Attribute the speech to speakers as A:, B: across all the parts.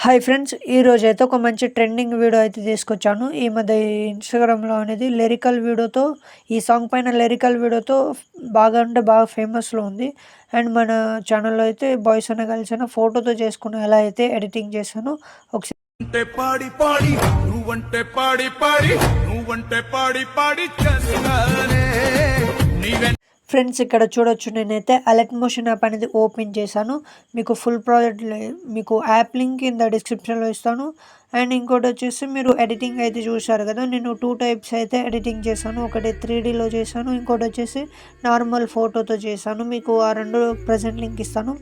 A: Hi friends, ఈరోజైతే ఒక మంచి ట్రెండింగ్ వీడియో అయితే తీసుకొచ్చాను. ఈ మధ్య ఇన్‌స్టాగ్రామ్‌లో అనేది లిరికల్ వీడియోతో ఈ సాంగ్ పైన లిరికల్ వీడియోతో బాగా అంటే బాగా ఫేమస్‌లో ఉంది. అండ్ మన ఛానల్‌లో అయితే బాయ్స్ అన్న గర్ల్స్ అన్న ఫోటోతో చేసుకుని ఎలా అయితే ఎడిటింగ్ చేశానో ఒకసారి
B: పాడి పాడి నువ్వంటే పాడి పాడి నువ్వంటే పాడి పాడి చదివానే నీవే
A: ఫ్రెండ్స్ ఇక్కడ చూడొచ్చు. నేనైతే అలర్ట్ మోషన్ యాప్ అనేది ఓపెన్ చేశాను. మీకు ఫుల్ ప్రాజెక్ట్ మీకు యాప్ లింక్ కింద డిస్క్రిప్షన్లో ఇస్తాను. అండ్ ఇంకోటి వచ్చేసి మీరు ఎడిటింగ్ అయితే చూశారు కదా, నేను 2 టైప్స్ అయితే ఎడిటింగ్ చేశాను. ఒకటి 3Dలో చేశాను, ఇంకోటి వచ్చేసి నార్మల్ ఫోటోతో చేశాను. మీకు ఆ 2 ప్రజెంట్ లింక్ ఇస్తాను.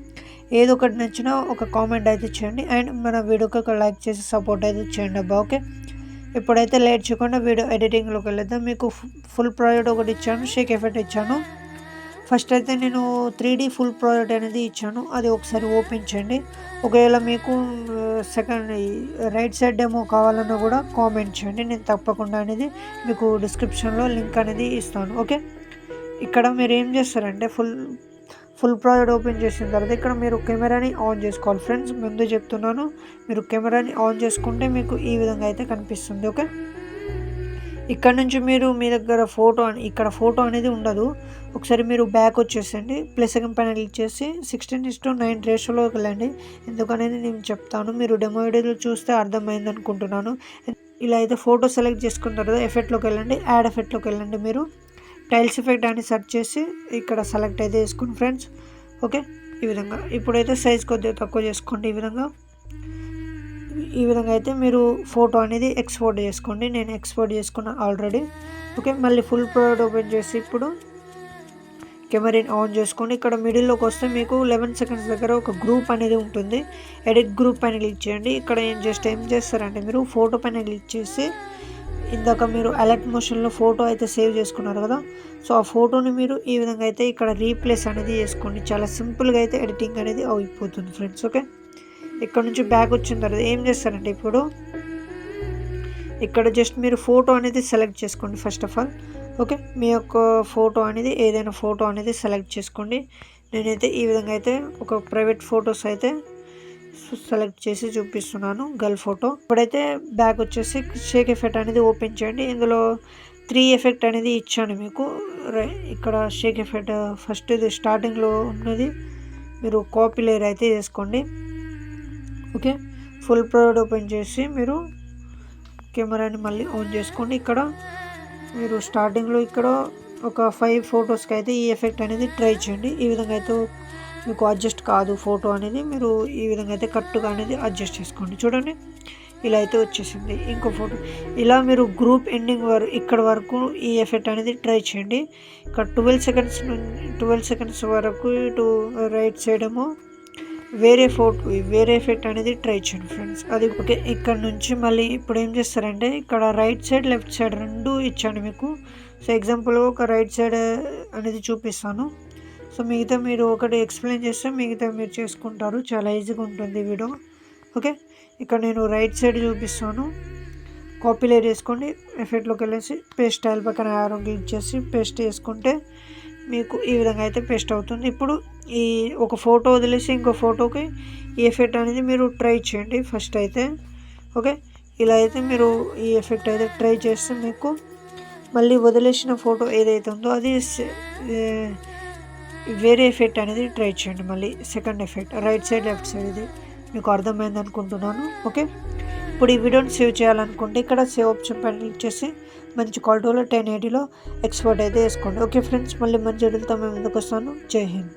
A: ఏదో ఒకటి నచ్చినా ఒక కామెంట్ అయితే చేయండి. అండ్ మన వీడియోకి ఒక లైక్ చేసి సపోర్ట్ అయితే చేయండి అబ్బా. ఓకే, ఇప్పుడైతే లేట్ చేయకుండా వీడియో ఎడిటింగ్లోకి వెళ్ళేద్దాం. మీకు ఫుల్ ప్రాజెక్ట్ ఒకటి ఇచ్చాను, షేక్ ఎఫెక్ట్ ఇచ్చాను. ఫస్ట్ అయితే నేను 3D ఫుల్ ప్రాజెక్ట్ అనేది ఇచ్చాను, అది ఒకసారి ఓపెన్ చేయండి. ఒకవేళ మీకు సెకండ్ రైట్ సైడ్ డెమో కావాలన్నా కూడా కామెంట్ చేయండి, నేను తప్పకుండా అనేది మీకు డిస్క్రిప్షన్లో లింక్ అనేది ఇస్తాను. ఓకే, ఇక్కడ మీరు ఏం చేస్తారంటే ఫుల్ ప్రాజెక్ట్ ఓపెన్ చేసిన తర్వాత ఇక్కడ మీరు కెమెరాని ఆన్ చేసుకోవాలి. ఫ్రెండ్స్, ముందు చెప్తున్నాను, మీరు కెమెరాని ఆన్ చేసుకుంటే మీకు ఈ విధంగా అయితే కనిపిస్తుంది. ఓకే, ఇక్కడ నుంచి మీరు మీ దగ్గర ఇక్కడ ఫోటో అనేది ఉండదు. ఒకసారి మీరు బ్యాక్ వచ్చేసండి, ప్లస్ సెకండ్ పైన క్లిక్ చేసి 16:9 రేషియోలోకి వెళ్ళండి. ఎందుకనేది నేను చెప్తాను, మీరు డెమో వీడియోలో చూస్తే అర్థమైంది అనుకుంటున్నాను. ఇలా అయితే ఫోటో సెలెక్ట్ చేసుకున్న తర్వాత ఎఫెక్ట్లోకి వెళ్ళండి, యాడ్ ఎఫెక్ట్లోకి వెళ్ళండి. మీరు టైల్స్ ఎఫెక్ట్ అని సెర్చ్ చేసి ఇక్కడ సెలెక్ట్ అయితే చేసుకోండి ఫ్రెండ్స్. ఓకే, ఈ విధంగా ఇప్పుడైతే సైజ్ కొద్దిగా తక్కువ చేసుకోండి. ఈ విధంగా అయితే మీరు ఫోటో అనేది ఎక్స్పోర్ట్ చేసుకోండి. నేను ఎక్స్పోర్ట్ చేసుకున్నా ఆల్రెడీ. ఓకే, మళ్ళీ ఫుల్ ప్రాజెక్ట్ ఓపెన్ చేసి ఇప్పుడు కెమెరాని ఆన్ చేసుకోండి. ఇక్కడ మిడిల్లోకి వస్తే మీకు 11 సెకండ్స్ దగ్గర ఒక గ్రూప్ అనేది ఉంటుంది. ఎడిట్ గ్రూప్ పైన క్లిక్ చేయండి. ఇక్కడ ఏం చేస్తారంటే మీరు ఫోటో పైన క్లిక్ చేసి ఇందాక మీరు అలర్ట్ మోషన్లో ఫోటో అయితే సేవ్ చేసుకున్నారు కదా, సో ఆ ఫోటోని మీరు ఈ విధంగా అయితే ఇక్కడ రీప్లేస్ అనేది చేసుకోండి. చాలా సింపుల్గా అయితే ఎడిటింగ్ అనేది అయిపోతుంది ఫ్రెండ్స్. ఓకే, ఇక్కడ నుంచి బ్యాక్ వచ్చిన తర్వాత ఏం చేస్తారంటే ఇప్పుడు ఇక్కడ జస్ట్ మీరు ఫోటో అనేది సెలెక్ట్ చేసుకోండి ఫస్ట్ ఆఫ్ ఆల్. ఓకే, మీ యొక్క ఫోటో అనేది ఏదైనా ఫోటో అనేది సెలెక్ట్ చేసుకోండి. నేనైతే ఈ విధంగా అయితే ఒక ప్రైవేట్ ఫొటోస్ అయితే సెలెక్ట్ చేసి చూపిస్తున్నాను, గర్ల్ ఫోటో. ఇప్పుడైతే బ్యాక్ వచ్చేసి షేక్ ఎఫెక్ట్ అనేది ఓపెన్ చేయండి. ఇందులో 3 ఎఫెక్ట్ అనేది ఇచ్చాను మీకు. ఇక్కడ షేక్ ఎఫెక్ట్ ఫస్ట్ ఇది స్టార్టింగ్లో ఉన్నది మీరు కాపీ లేయర్ అయితే చేసుకోండి. ఓకే, ఫుల్ ప్రాజెక్ట్ ఓపెన్ చేసి మీరు కెమెరాని మళ్ళీ ఆన్ చేసుకోండి. ఇక్కడ మీరు స్టార్టింగ్లో ఇక్కడ ఒక 5 ఫొటోస్కి అయితే ఈ ఎఫెక్ట్ అనేది ట్రై చేయండి. ఈ విధంగా అయితే మీకు అడ్జస్ట్ కాదు ఫోటో అనేది, మీరు ఈ విధంగా అయితే కరెక్ట్గా అనేది అడ్జస్ట్ చేసుకోండి. చూడండి, ఇలా అయితే వచ్చేసింది. ఇంకో ఫోటో ఇలా మీరు గ్రూప్ ఎండింగ్ ఇక్కడ వరకు ఈ ఎఫెక్ట్ అనేది ట్రై చేయండి. ఇక్కడ 12 సెకండ్స్ వరకు ఇటు రైట్ సైడ్ ఏమో వేరే ఎఫెక్ట్ అనేది ట్రై చేయండి ఫ్రెండ్స్. అది ఓకే. ఇక్కడ నుంచి మళ్ళీ ఇప్పుడు ఏం చేస్తారంటే ఇక్కడ రైట్ సైడ్ లెఫ్ట్ సైడ్ 2 ఇచ్చాను మీకు. సో ఎగ్జాంపుల్ ఒక రైట్ సైడ్ అనేది చూపిస్తాను. సో మిగతా మీరు ఒకటి ఎక్స్ప్లెయిన్ చేస్తే మిగతా మీరు చేసుకుంటారు, చాలా ఈజీగా ఉంటుంది వీడియో. ఓకే, ఇక్కడ నేను రైట్ సైడ్ చూపిస్తాను. కాపీ లేయర్ వేసుకోండి, ఎఫెక్ట్లోకి వెళ్ళేసి పేస్ట్ స్టైల్ పక్కన యారో క్లిక్ చేసి పేస్ట్ చేసుకుంటే మీకు ఈ విధంగా అయితే పేస్ట్ అవుతుంది. ఇప్పుడు ఈ ఒక ఫోటో వదిలేసి ఇంకో ఫోటోకి ఈ ఎఫెక్ట్ అనేది మీరు ట్రై చేయండి ఫస్ట్ అయితే. ఓకే, ఇలా అయితే మీరు ఈ ఎఫెక్ట్ అయితే ట్రై చేస్తే మీకు మళ్ళీ వదిలేసిన ఫోటో ఏదైతే ఉందో అది వేరే ఎఫెక్ట్ అనేది ట్రై చేయండి. మళ్ళీ second effect right side left side, ఇది మీకు అర్థమైంది అనుకుంటున్నాను. ఓకే, ఇప్పుడు ఈ వీడియోని సేవ్ చేయాలనుకుంటే ఇక్కడ సేవ్ ఆప్షన్ పైన క్లిక్ చేసి మంచి క్వాలిటీలో 1080లో ఎక్స్పోర్ట్ అయితే వేసుకోండి. ఓకే ఫ్రెండ్స్, మళ్ళీ మంచి వీడియోతో మేము ముందుకు వస్తాను. జై హింద్.